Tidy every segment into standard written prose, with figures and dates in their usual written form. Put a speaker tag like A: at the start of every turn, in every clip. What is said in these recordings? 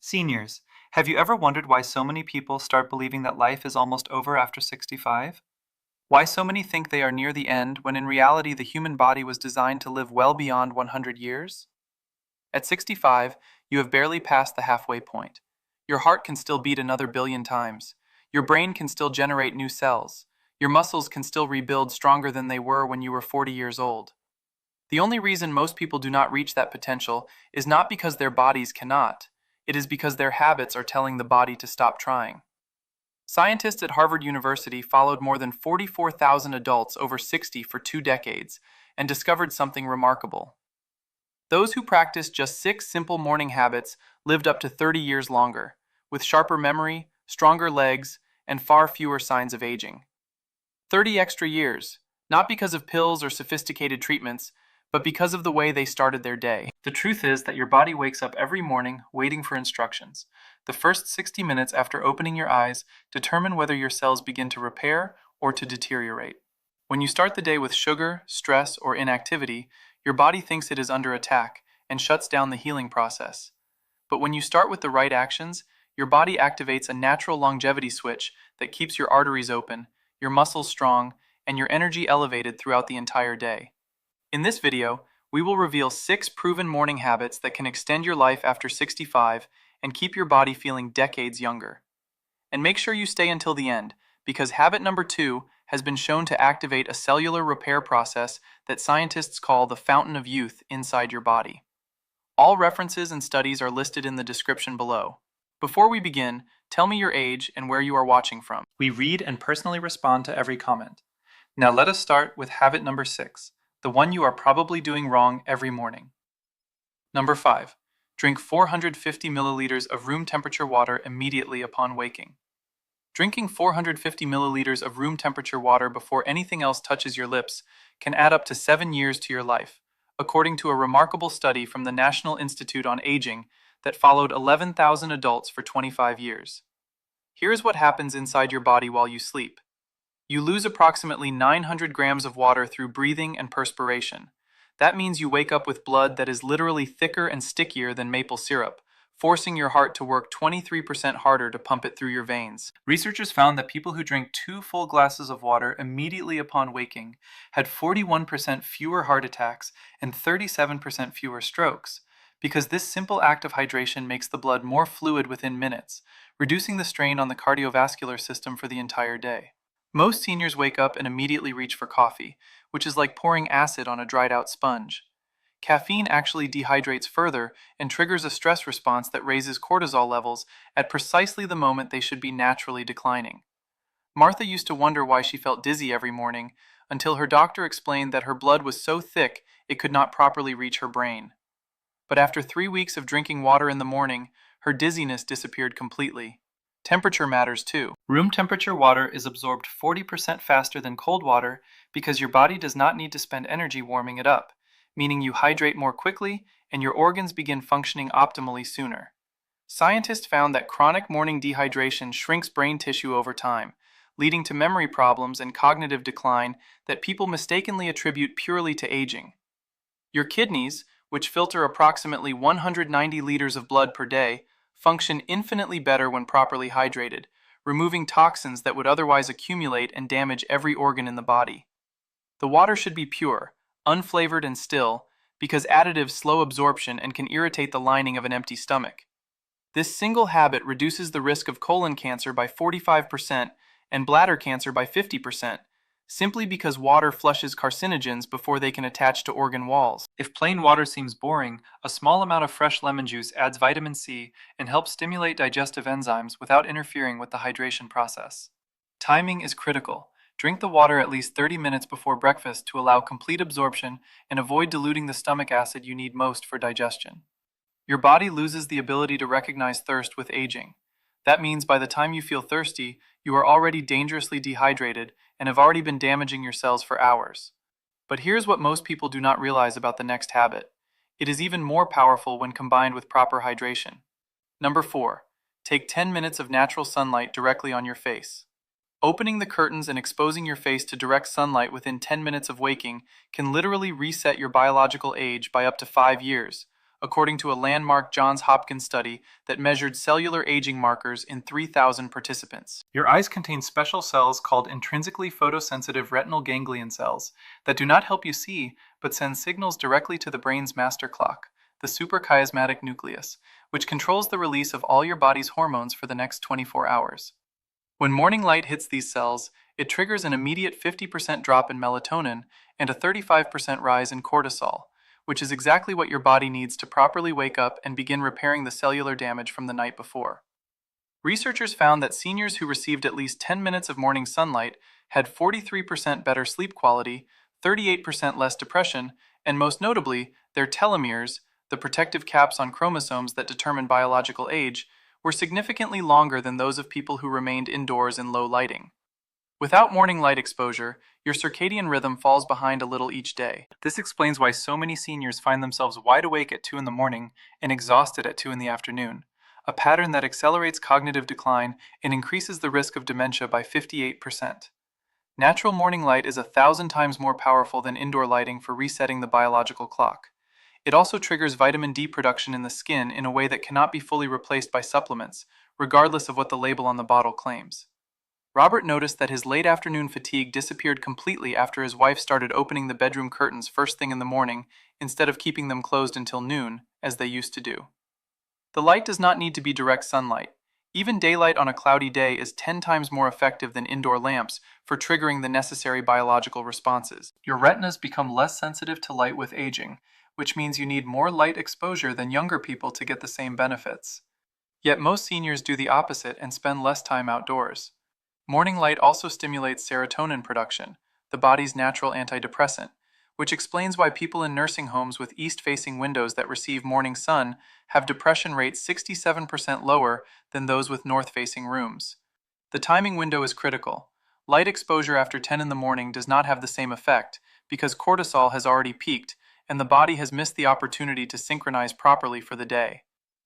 A: Seniors, have you ever wondered why so many people start believing that life is almost over after 65? Why so many think they are near the end when in reality the human body was designed to live well beyond 100 years? At 65, you have barely passed the halfway point. Your heart can still beat another billion times. Your brain can still generate new cells. Your muscles can still rebuild stronger than they were when you were 40 years old. The only reason most people do not reach that potential is not because their bodies cannot. It is because their habits are telling the body to stop trying. Scientists at Harvard University followed more than 44,000 adults over 60 for 2 decades and discovered something remarkable. Those who practiced just 6 simple morning habits lived up to 30 years longer, with sharper memory, stronger legs, and far fewer signs of aging. 30 extra years, not because of pills or sophisticated treatments, but because of the way they started their day. The truth is that your body wakes up every morning waiting for instructions. The first 60 minutes after opening your eyes determine whether your cells begin to repair or to deteriorate. When you start the day with sugar, stress, or inactivity, your body thinks it is under attack and shuts down the healing process. But when you start with the right actions, your body activates a natural longevity switch that keeps your arteries open, your muscles strong, and your energy elevated throughout the entire day. In this video, we will reveal 6 proven morning habits that can extend your life after 65 and keep your body feeling decades younger. And make sure you stay until the end, because habit number 2 has been shown to activate a cellular repair process that scientists call the fountain of youth inside your body. All references and studies are listed in the description below. Before we begin, tell me your age and where you are watching from. We read and personally respond to every comment. Now let us start with habit number 6. The one you are probably doing wrong every morning. Number 5. Drink 450 milliliters of room temperature water immediately upon waking. Drinking 450 milliliters of room temperature water before anything else touches your lips can add up to 7 years to your life, according to a remarkable study from the National Institute on Aging that followed 11,000 adults for 25 years. Here is what happens inside your body while you sleep. You lose approximately 900 grams of water through breathing and perspiration. That means you wake up with blood that is literally thicker and stickier than maple syrup, forcing your heart to work 23% harder to pump it through your veins. Researchers found that people who drank 2 full glasses of water immediately upon waking had 41% fewer heart attacks and 37% fewer strokes, because this simple act of hydration makes the blood more fluid within minutes, reducing the strain on the cardiovascular system for the entire day. Most seniors wake up and immediately reach for coffee, which is like pouring acid on a dried-out sponge. Caffeine actually dehydrates further and triggers a stress response that raises cortisol levels at precisely the moment they should be naturally declining. Martha used to wonder why she felt dizzy every morning, until her doctor explained that her blood was so thick it could not properly reach her brain. But after 3 weeks of drinking water in the morning, her dizziness disappeared completely. Temperature matters too. Room temperature water is absorbed 40% faster than cold water because your body does not need to spend energy warming it up, meaning you hydrate more quickly and your organs begin functioning optimally sooner. Scientists found that chronic morning dehydration shrinks brain tissue over time, leading to memory problems and cognitive decline that people mistakenly attribute purely to aging. Your kidneys, which filter approximately 190 liters of blood per day, function infinitely better when properly hydrated, removing toxins that would otherwise accumulate and damage every organ in the body. The water should be pure, unflavored and still, because additives slow absorption and can irritate the lining of an empty stomach. This single habit reduces the risk of colon cancer by 45% and bladder cancer by 50%, simply because water flushes carcinogens before they can attach to organ walls. If plain water seems boring, a small amount of fresh lemon juice adds vitamin C and helps stimulate digestive enzymes without interfering with the hydration process. Timing is critical. Drink the water at least 30 minutes before breakfast to allow complete absorption and avoid diluting the stomach acid you need most for digestion. Your body loses the ability to recognize thirst with aging. That means by the time you feel thirsty, you are already dangerously dehydrated and have already been damaging your cells for hours. But here's what most people do not realize about the next habit. It is even more powerful when combined with proper hydration. Number 4. Take 10 minutes of natural sunlight directly on your face. Opening the curtains and exposing your face to direct sunlight within 10 minutes of waking can literally reset your biological age by up to 5 years, according to a landmark Johns Hopkins study that measured cellular aging markers in 3,000 participants. Your eyes contain special cells called intrinsically photosensitive retinal ganglion cells that do not help you see, but send signals directly to the brain's master clock, the suprachiasmatic nucleus, which controls the release of all your body's hormones for the next 24 hours. When morning light hits these cells, it triggers an immediate 50% drop in melatonin and a 35% rise in cortisol, which is exactly what your body needs to properly wake up and begin repairing the cellular damage from the night before. Researchers found that seniors who received at least 10 minutes of morning sunlight had 43% better sleep quality, 38% less depression, and most notably, their telomeres, the protective caps on chromosomes that determine biological age, were significantly longer than those of people who remained indoors in low lighting. Without morning light exposure, your circadian rhythm falls behind a little each day. This explains why so many seniors find themselves wide awake at 2 in the morning and exhausted at 2 in the afternoon, a pattern that accelerates cognitive decline and increases the risk of dementia by 58%. Natural morning light is 1,000 times more powerful than indoor lighting for resetting the biological clock. It also triggers vitamin D production in the skin in a way that cannot be fully replaced by supplements, regardless of what the label on the bottle claims. Robert noticed that his late afternoon fatigue disappeared completely after his wife started opening the bedroom curtains first thing in the morning instead of keeping them closed until noon, as they used to do. The light does not need to be direct sunlight. Even daylight on a cloudy day is 10 times more effective than indoor lamps for triggering the necessary biological responses. Your retinas become less sensitive to light with aging, which means you need more light exposure than younger people to get the same benefits. Yet most seniors do the opposite and spend less time outdoors. Morning light also stimulates serotonin production, the body's natural antidepressant, which explains why people in nursing homes with east-facing windows that receive morning sun have depression rates 67% lower than those with north-facing rooms. The timing window is critical. Light exposure after 10 in the morning does not have the same effect because cortisol has already peaked and the body has missed the opportunity to synchronize properly for the day.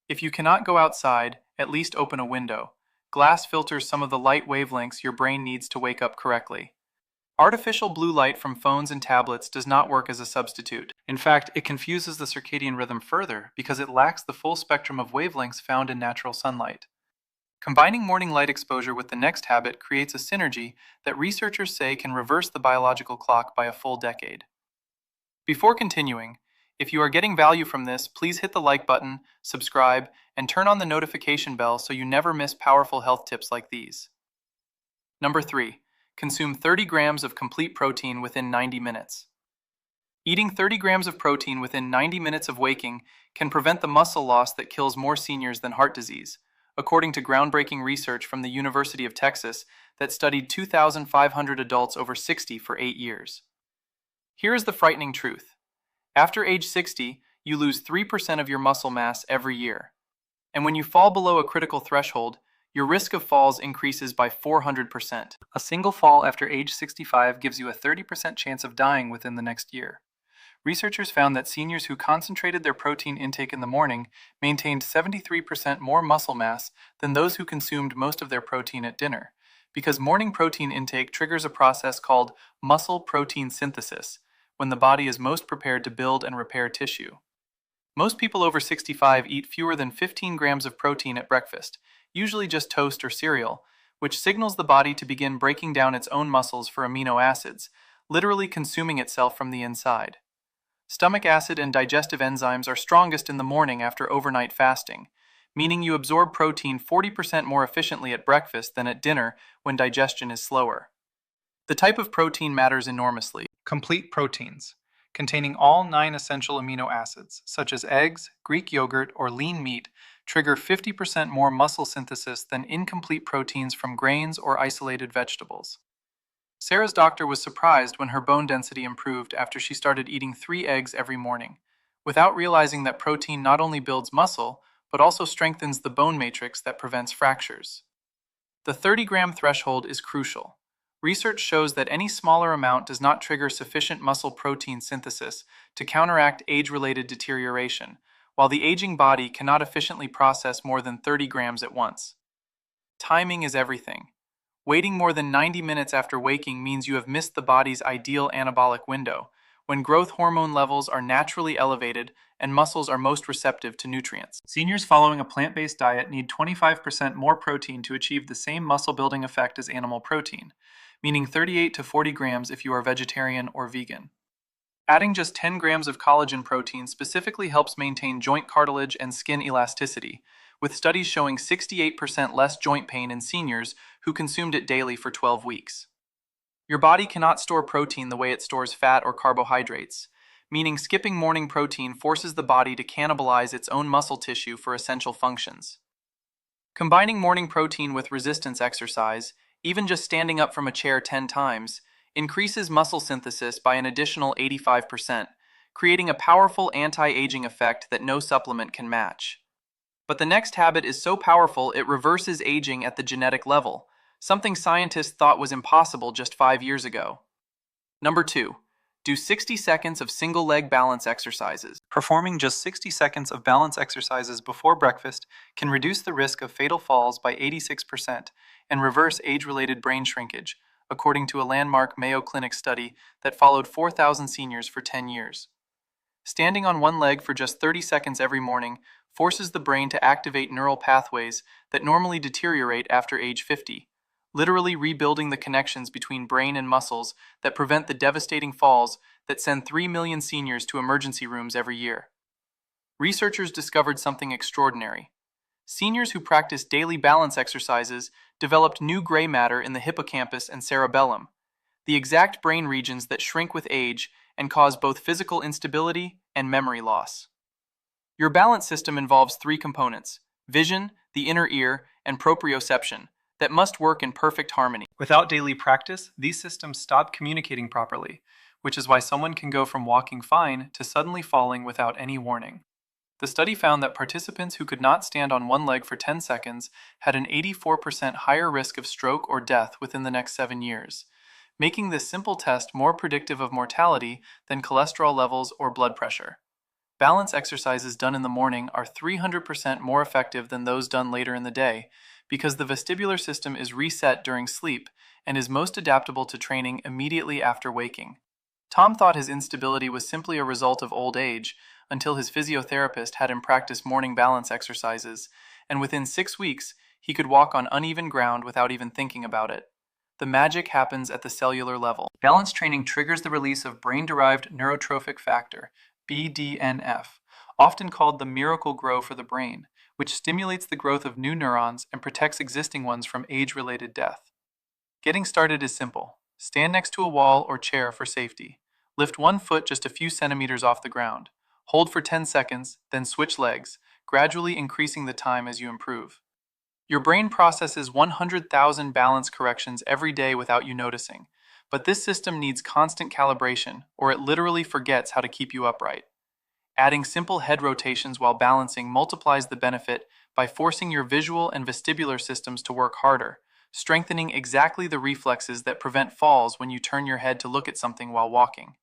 A: If you cannot go outside, at least open a window. Glass filters some of the light wavelengths your brain needs to wake up correctly. Artificial blue light from phones and tablets does not work as a substitute. In fact, it confuses the circadian rhythm further because it lacks the full spectrum of wavelengths found in natural sunlight. Combining morning light exposure with the next habit creates a synergy that researchers say can reverse the biological clock by a full decade. Before continuing, if you are getting value from this, please hit the like button, subscribe, and turn on the notification bell so you never miss powerful health tips like these. Number 3. Consume 30 grams of complete protein within 90 minutes. Eating 30 grams of protein within 90 minutes of waking can prevent the muscle loss that kills more seniors than heart disease, according to groundbreaking research from the University of Texas that studied 2,500 adults over 60 for 8 years. Here is the frightening truth. After age 60, you lose 3% of your muscle mass every year. And when you fall below a critical threshold, your risk of falls increases by 400%. A single fall after age 65 gives you a 30% chance of dying within the next year. Researchers found that seniors who concentrated their protein intake in the morning maintained 73% more muscle mass than those who consumed most of their protein at dinner, because morning protein intake triggers a process called muscle protein synthesis, when the body is most prepared to build and repair tissue. Most people over 65 eat fewer than 15 grams of protein at breakfast, usually just toast or cereal, which signals the body to begin breaking down its own muscles for amino acids, literally consuming itself from the inside. Stomach acid and digestive enzymes are strongest in the morning after overnight fasting, meaning you absorb protein 40% more efficiently at breakfast than at dinner when digestion is slower. The type of protein matters enormously. Complete proteins, containing all 9 essential amino acids, such as eggs, Greek yogurt, or lean meat, trigger 50% more muscle synthesis than incomplete proteins from grains or isolated vegetables. Sarah's doctor was surprised when her bone density improved after she started eating 3 eggs every morning, without realizing that protein not only builds muscle, but also strengthens the bone matrix that prevents fractures. The 30-gram threshold is crucial. Research shows that any smaller amount does not trigger sufficient muscle protein synthesis to counteract age-related deterioration, while the aging body cannot efficiently process more than 30 grams at once. Timing is everything. Waiting more than 90 minutes after waking means you have missed the body's ideal anabolic window, when growth hormone levels are naturally elevated and muscles are most receptive to nutrients. Seniors following a plant-based diet need 25% more protein to achieve the same muscle-building effect as animal protein, meaning 38 to 40 grams if you are vegetarian or vegan. Adding just 10 grams of collagen protein specifically helps maintain joint cartilage and skin elasticity, with studies showing 68% less joint pain in seniors who consumed it daily for 12 weeks. Your body cannot store protein the way it stores fat or carbohydrates, meaning skipping morning protein forces the body to cannibalize its own muscle tissue for essential functions. Combining morning protein with resistance exercise, even just standing up from a chair 10 times, increases muscle synthesis by an additional 85%, creating a powerful anti-aging effect that no supplement can match. But the next habit is so powerful it reverses aging at the genetic level, something scientists thought was impossible just 5 years ago. Number 2. Do 60 seconds of single leg balance exercises. Performing just 60 seconds of balance exercises before breakfast can reduce the risk of fatal falls by 86% and reverse age-related brain shrinkage, according to a landmark Mayo Clinic study that followed 4,000 seniors for 10 years. Standing on one leg for just 30 seconds every morning forces the brain to activate neural pathways that normally deteriorate after age 50, literally rebuilding the connections between brain and muscles that prevent the devastating falls that send 3 million seniors to emergency rooms every year. Researchers discovered something extraordinary. Seniors who practiced daily balance exercises developed new gray matter in the hippocampus and cerebellum, the exact brain regions that shrink with age and cause both physical instability and memory loss. Your balance system involves 3 components: vision, the inner ear, and proprioception, that must work in perfect harmony. Without daily practice, these systems stop communicating properly, which is why someone can go from walking fine to suddenly falling without any warning. The study found that participants who could not stand on one leg for 10 seconds had an 84% higher risk of stroke or death within the next 7 years, making this simple test more predictive of mortality than cholesterol levels or blood pressure. Balance exercises done in the morning are 300% more effective than those done later in the day because the vestibular system is reset during sleep and is most adaptable to training immediately after waking. Tom thought his instability was simply a result of old age until his physiotherapist had him practice morning balance exercises, and within 6 weeks, he could walk on uneven ground without even thinking about it. The magic happens at the cellular level. Balance training triggers the release of brain-derived neurotrophic factor, BDNF, often called the miracle grow for the brain, which stimulates the growth of new neurons and protects existing ones from age-related death. Getting started is simple. Stand next to a wall or chair for safety. Lift one foot just a few centimeters off the ground. Hold for 10 seconds, then switch legs, gradually increasing the time as you improve. Your brain processes 100,000 balance corrections every day without you noticing, but this system needs constant calibration, or it literally forgets how to keep you upright. Adding simple head rotations while balancing multiplies the benefit by forcing your visual and vestibular systems to work harder, strengthening exactly the reflexes that prevent falls when you turn your head to look at something while walking.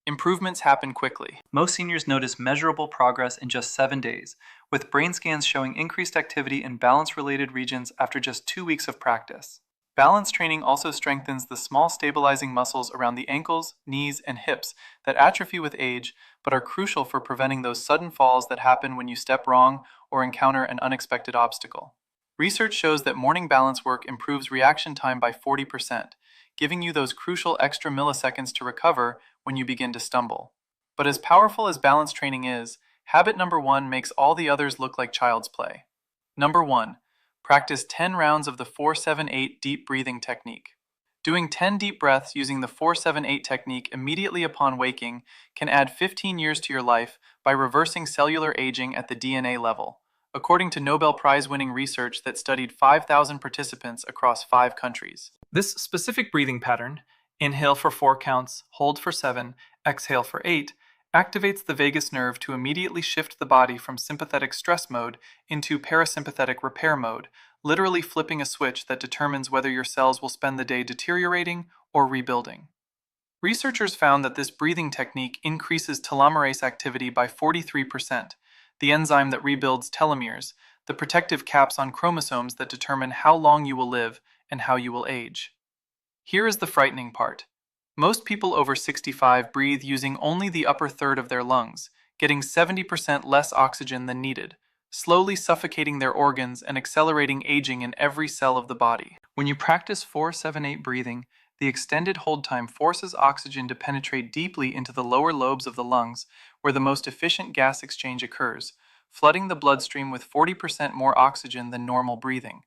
A: Improvements happen quickly. Most seniors notice measurable progress in just 7 days, with brain scans showing increased activity in balance-related regions after just 2 weeks of practice. Balance training also strengthens the small stabilizing muscles around the ankles, knees, and hips that atrophy with age but are crucial for preventing those sudden falls that happen when you step wrong or encounter an unexpected obstacle. Research shows that morning balance work improves reaction time by 40%, giving you those crucial extra milliseconds to recover when you begin to stumble. But as powerful as balance training is, habit number 1 makes all the others look like child's play. Number 1. Practice 10 rounds of the 4-7-8 deep breathing technique. Doing 10 deep breaths using the 4-7-8 technique immediately upon waking can add 15 years to your life by reversing cellular aging at the DNA level, according to Nobel Prize-winning research that studied 5,000 participants across 5 countries. This specific breathing pattern, inhale for 4 counts, hold for 7, exhale for 8, activates the vagus nerve to immediately shift the body from sympathetic stress mode into parasympathetic repair mode, literally flipping a switch that determines whether your cells will spend the day deteriorating or rebuilding. Researchers found that this breathing technique increases telomerase activity by 43%, the enzyme that rebuilds telomeres, the protective caps on chromosomes that determine how long you will live and how you will age. Here is the frightening part. Most people over 65 breathe using only the upper third of their lungs, getting 70% less oxygen than needed, slowly suffocating their organs and accelerating aging in every cell of the body. When you practice 4-7-8 breathing, the extended hold time forces oxygen to penetrate deeply into the lower lobes of the lungs, where the most efficient gas exchange occurs, flooding the bloodstream with 40% more oxygen than normal breathing.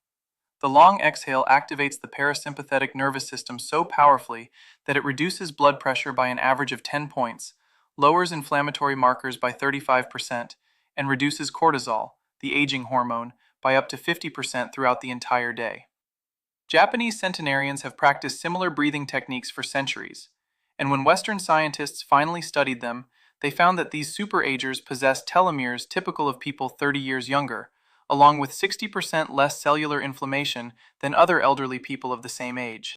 A: The long exhale activates the parasympathetic nervous system so powerfully that it reduces blood pressure by an average of 10 points, lowers inflammatory markers by 35%, and reduces cortisol, the aging hormone, by up to 50% throughout the entire day. Japanese centenarians have practiced similar breathing techniques for centuries, and when Western scientists finally studied them, they found that these superagers possessed telomeres typical of people 30 years younger, along with 60% less cellular inflammation than other elderly people of the same age.